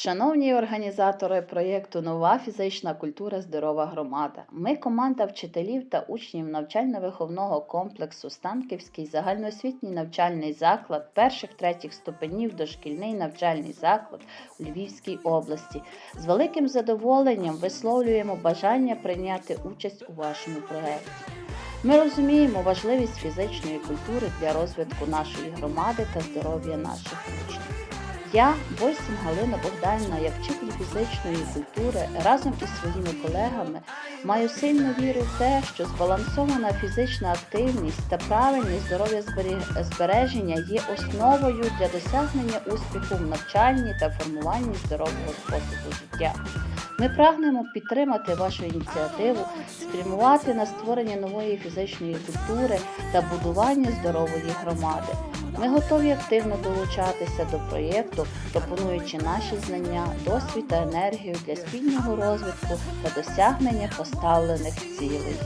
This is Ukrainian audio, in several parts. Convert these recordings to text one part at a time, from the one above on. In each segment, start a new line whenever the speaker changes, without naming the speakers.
Шановні організатори проєкту «Нова фізична культура. Здорова громада». Ми, команда вчителів та учнів навчально-виховного комплексу «Станківський загальноосвітній навчальний заклад перших-третіх ступенів дошкільний навчальний заклад у Львівській області». З великим задоволенням висловлюємо бажання прийняти участь у вашому проєкті. Ми розуміємо важливість фізичної культури для розвитку нашої громади та здоров'я наших учнів. Я, Бойсін Галина Богданівна, як вчитель фізичної культури, разом із своїми колегами маю сильну віру в те, що збалансована фізична активність та правильне здоров'я збереження є основою для досягнення успіху в навчанні та формуванні здорового способу життя. Ми прагнемо підтримати вашу ініціативу, спрямувати на створення нової фізичної культури та будування здорової громади. Ми готові активно долучатися до проєкту, пропонуючи наші знання, досвід та енергію для спільного розвитку та досягнення поставлених цілей.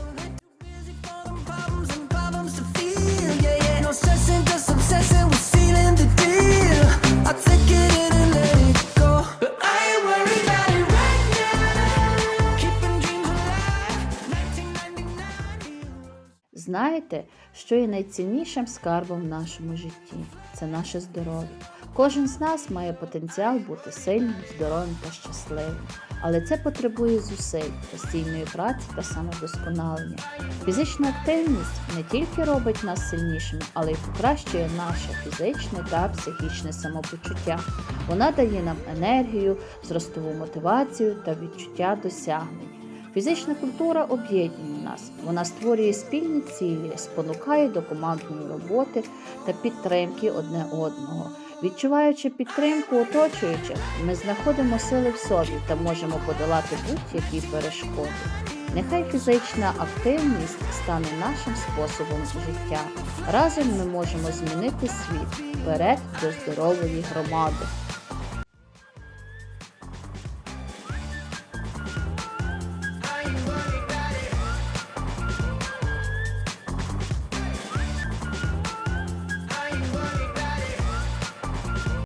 Знаєте, що є найціннішим скарбом в нашому житті? Це наше здоров'я. Кожен з нас має потенціал бути сильним, здоровим та щасливим. Але це потребує зусиль, постійної праці та самовдосконалення. Фізична активність не тільки робить нас сильнішими, але й покращує наше фізичне та психічне самопочуття. Вона дає нам енергію, зростову мотивацію та відчуття досягнень. Фізична культура об'єднує нас, вона створює спільні цілі, спонукає до командної роботи та підтримки одне одного. Відчуваючи підтримку оточуючих, ми знаходимо сили в собі та можемо подолати будь-які перешкоди. Нехай фізична активність стане нашим способом життя. Разом ми можемо змінити світ вперед до здорової громади.